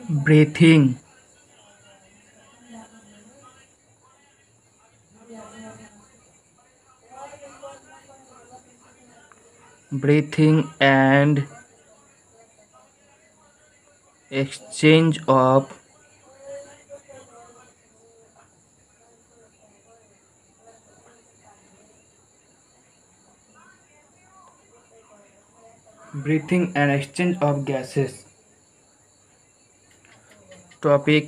breathing, breathing and exchange of breathing and exchange of gases. Topic: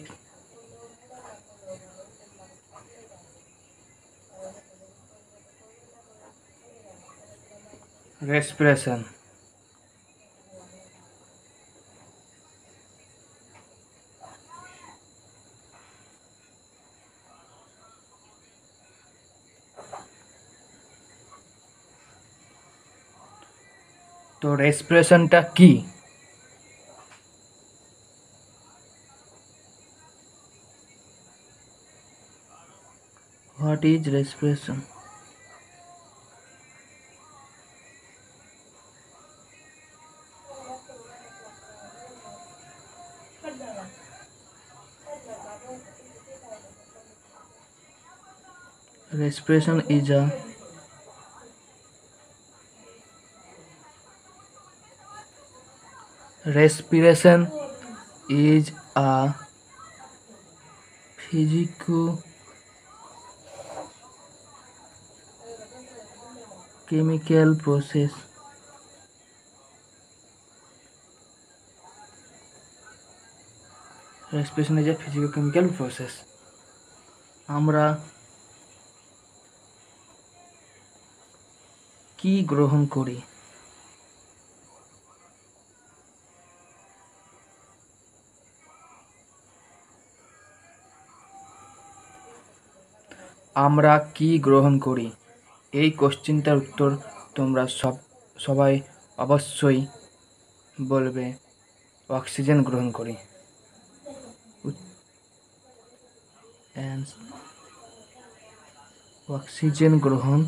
respiration. তো রেসপিরেশনটা কি? What is respiration? Respiration is a respiration is a physico chemical process respiration is a physico chemical process আমরা কি গ্রহণ করি? আমরা কি গ্রহণ করি? এই কোশ্চেনটার উত্তর তোমরা সবাই অবশ্যই বলবে অক্সিজেন গ্রহণ করি। অক্সিজেন গ্রহণ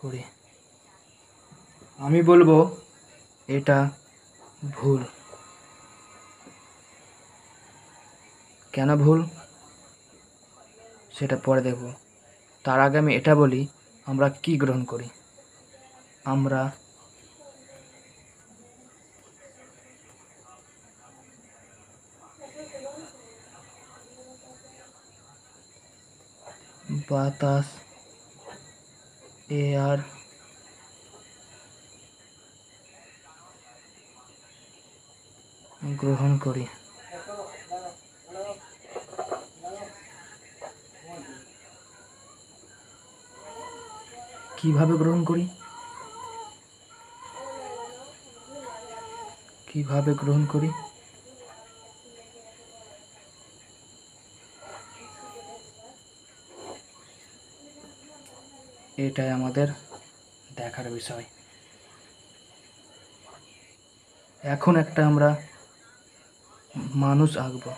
করি। আমি বলবো এটা ভুল। কেন ভুল সেটা পরে দেখব। তার আগে আমি এটা বলি আমরা কি গ্রহণ করি। আমরা বাতাস, এয়ার, গ্রহণ করি। কিভাবে গ্রহণ করি? কিভাবে গ্রহণ করি? এটাই আমাদের দেখার বিষয়। এখন একটা আমরা মানুষ আঁকবো।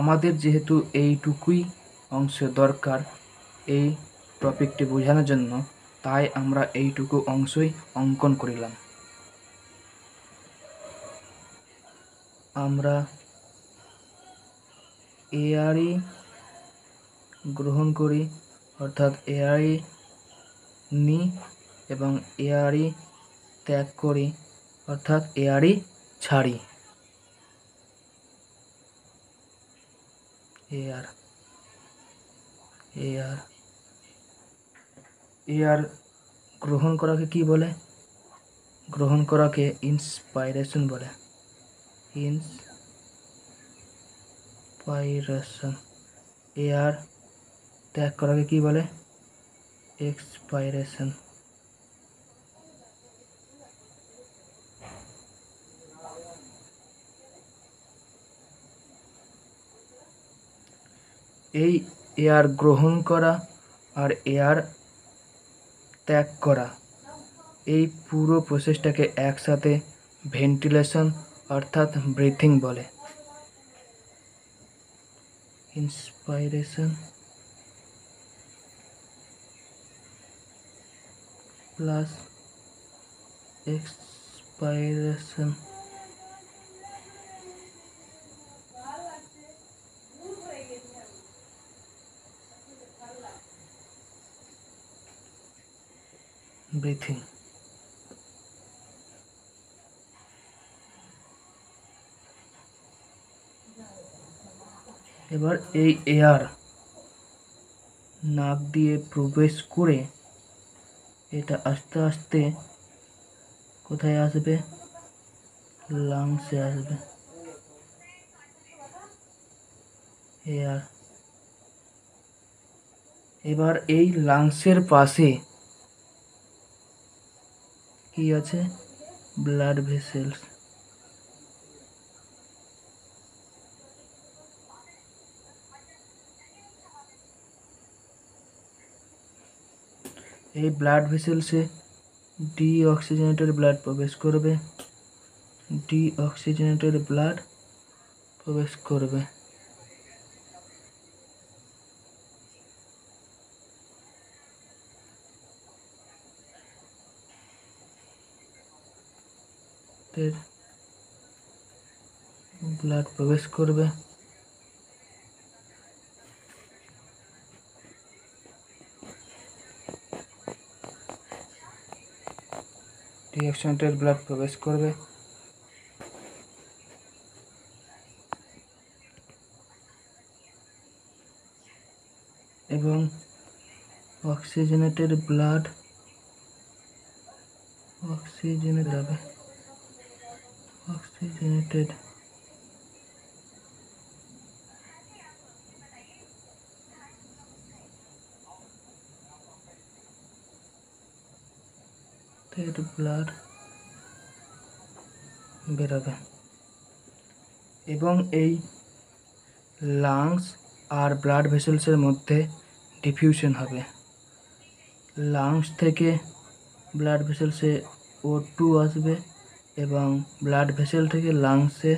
আমাদের যেহেতু এইটুকুই অংশ দরকার এই টপিকটি বোঝানোর জন্য, তাই আমরা এইটুকু অংশই অঙ্কন করিলাম। আমরা এয়ারই গ্রহণ করি, অর্থাৎ এয়ারই নিই এবং এয়ারই ত্যাগ করি, অর্থাৎ এয়ারই ছাড়ি। এয়ার এয়ার এয়ার গ্রহণ করাকে কি বলে? গ্রহণ করাকে ইন্সপাইরেশন বলে। ইন্সপাইরেশন। এয়ার ত্যাগ করাকে কি বলে? এক্সপাইরেশন। এই এয়ার গ্রহণ করা আর এয়ার ত্যাগ করা, এই পুরো প্রসেসটাকে একসাথে ভেন্টিলেশন অর্থাৎ ব্রিথিং বলে। Inspiration plus expiration. ব্রিথিং। এবার এই এয়ার নাক দিয়ে প্রবেশ করে এটা আস্তে আস্তে কোথায় আসবে? লাংসে আসবে। এয়ার এবার এই লাংসের পাশে কি আছে? Blood vessels. এই ব্লাড ভেসেলসে ডিঅক্সিজেনেটেড ব্লাড প্রবেশ করবে। ডিঅক্সিজেনেটেড ব্লাড প্রবেশ করবে। ব্লাড প্রবেশ করবে। ডিঅক্সিজেনেটেড ব্লাড প্রবেশ করবে। এবং অক্সিজেনেটেড ব্লাড অক্সিজেনেটেড ব্লাড বেরোবে এবং এই লাংস আর ব্লাড ভেসেলসের মধ্যে ডিফিউশন হবে। লাংস থেকে ব্লাড ভেসেলসে O2 আসবে এবং ব্লাড ভেসেল থেকে লাংসে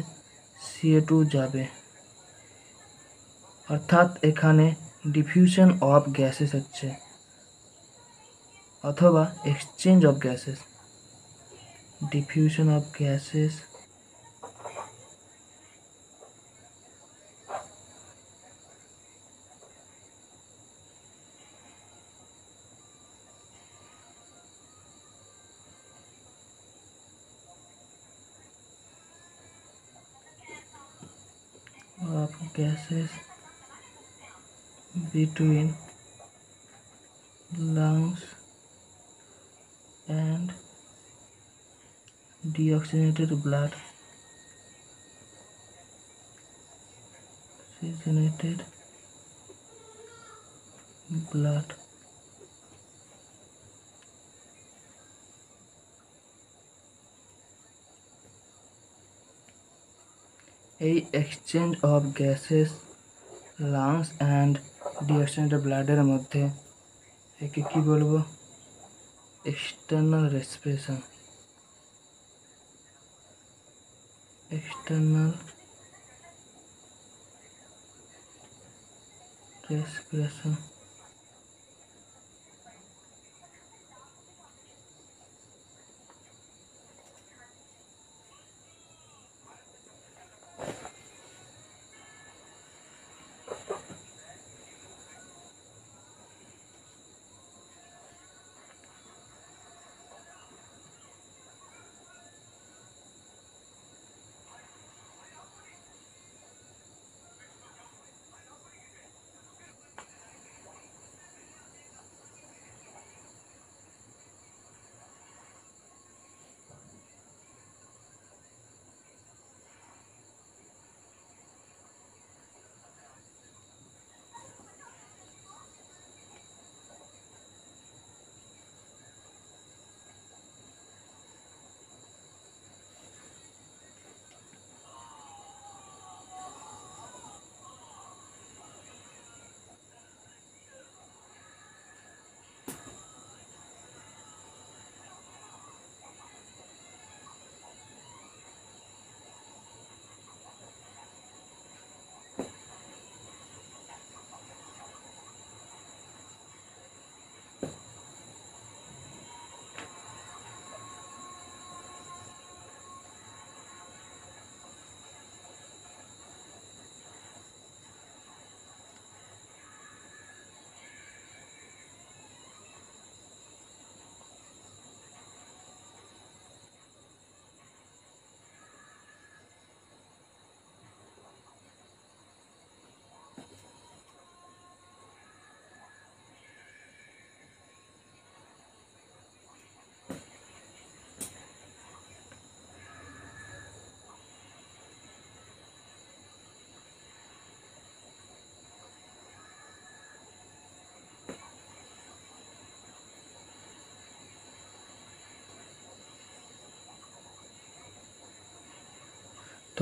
CO2 যাবে। অর্থাৎ এখানে ডিফিউশন অফ গ্যাসেস হচ্ছে অথবা exchange of gases. Diffusion of gases of gases between lungs and deoxygenated blood. Oxygenated blood. এই exchange of gases lungs and deoxygenated ব্লাডের মধ্যে একে কি বলবো? External respiration. External respiration.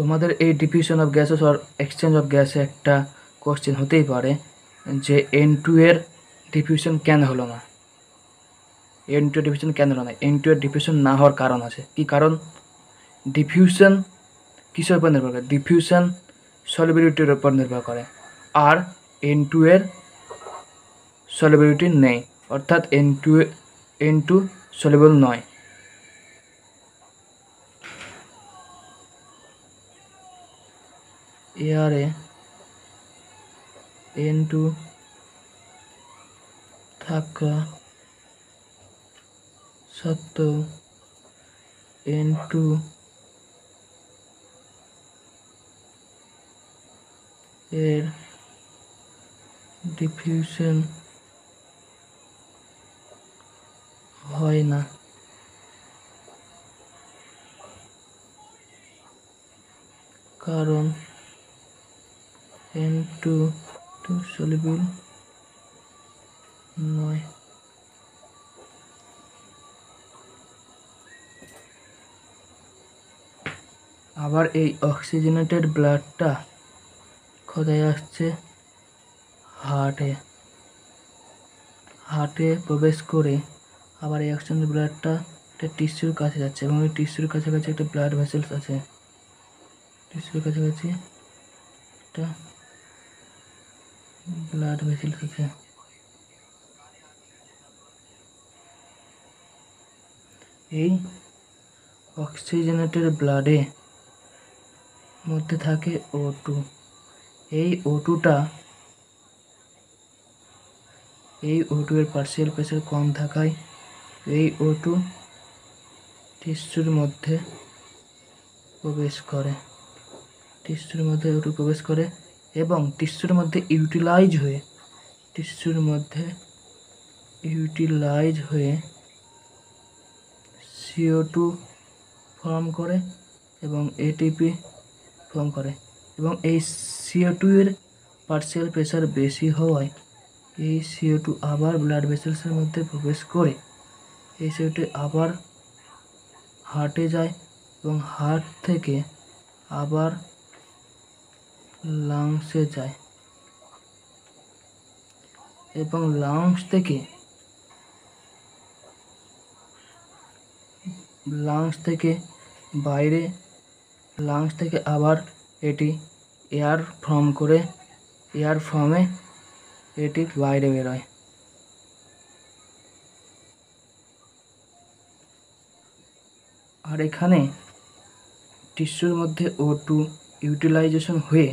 তোমাদের এই ডিফিউশন অফ গ্যাসেস আর এক্সচেঞ্জ অফ গ্যাসে একটা কোশ্চেন হতেই পারে যে N2 এর ডিফিউশন কেন হলো না, N2 এর ডিফিউশন কেন হলো না। N2 এর ডিফিউশন না হওয়ার কারণ আছে। কি কারণ? ডিফিউশন কিসের উপর নির্ভর করে? ডিফিউশন সলিবিলিটির উপর নির্ভর করে, আর N2 এর সলিবিলিটি নেই, অর্থাৎ N2 সলিবল নয়। এয়ারে N2 থাকা সত্ত্বেও N2 এর ডিফিউশন হয় না, কারণ N2 সলিবল নয়। আবার এই অক্সিজেনেটেড ব্লাডটা কোথায় আসছে? হার্টে প্রবেশ করে আবার এই অক্সিজেনেটেড ব্লাডটা একটা টিস্যুর কাছে যাচ্ছে, এবং এই টিস্যুর কাছাকাছি একটা ব্লাড ভেসেলস আছে। টিস্যুর কাছাকাছি একটা ব্লাড ভেসেলস আছে। এই অক্সিজেনেটেড ব্লাডে মধ্যে থাকে O2। এই O2 এর পার্শিয়াল প্রেসার কম থাকায় এই O2 টিস্যুর মধ্যে প্রবেশ করে এবং টিস্যুর মধ্যে ইউটিলাইজ হয়ে CO2 ফর্ম করে এবং ATP ফর্ম করে, এবং এই CO2 এর পার্শিয়াল প্রেসার বেশি হওয়ায় এই CO2 আবার ব্লাড ভেসেলসের মধ্যে প্রবেশ করে এই CO2 আবার হার্টে যায় এবং হার্ট থেকে আবার লাংসে যায়, এবং লাংস থেকে আবার এটি এয়ার ফর্মে এটি বাইরে বেরোয়। আর এখানে টিস্যুর মধ্যে O2 ইউটিলাইজেশন হয়ে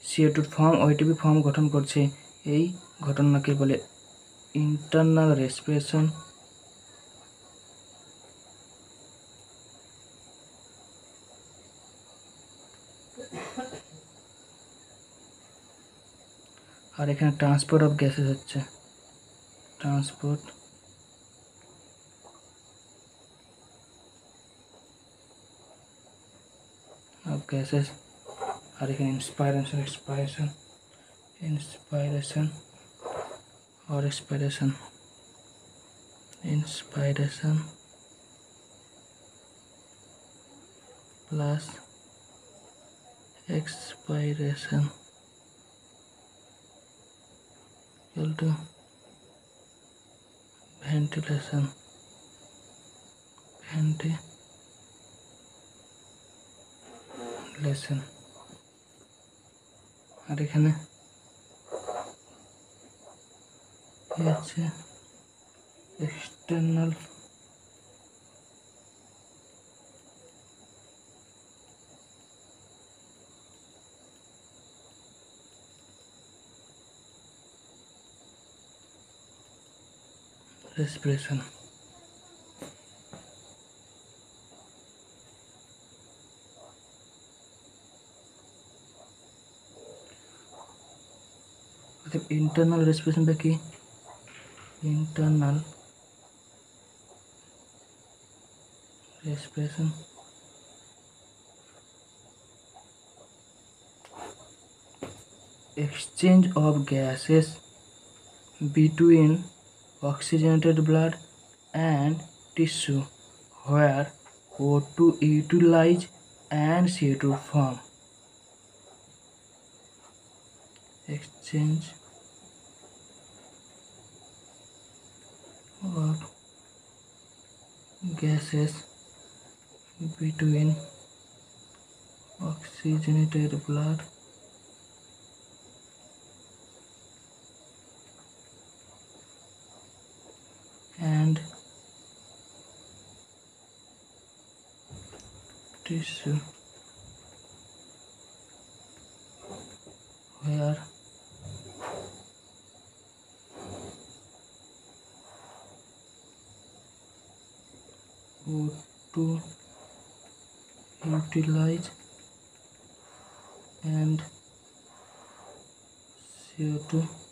CO2 ফর্ম ATP ফর্ম গঠন করছে। এই ঘটনাকে বলে ইন্টারনাল রেসপিরেশন। আর এখানে ট্রান্সপোর্ট অফ গ্যাসেস হচ্ছে, ট্রান্সপোর্ট অফ গ্যাসেস। আর এখানে inspiration or expiration, inspiration plus expiration equal to ventilation। আর এখানে হচ্ছে এক্সটার্নাল respiration। ইন্টারনাল রেসপিরেশনটা কি? Internal respiration exchange of gases between oxygenated blood and tissue where O2 utilize and CO2 form। exchange of gases between oxygenated blood and tissue, where O2 utilize and CO2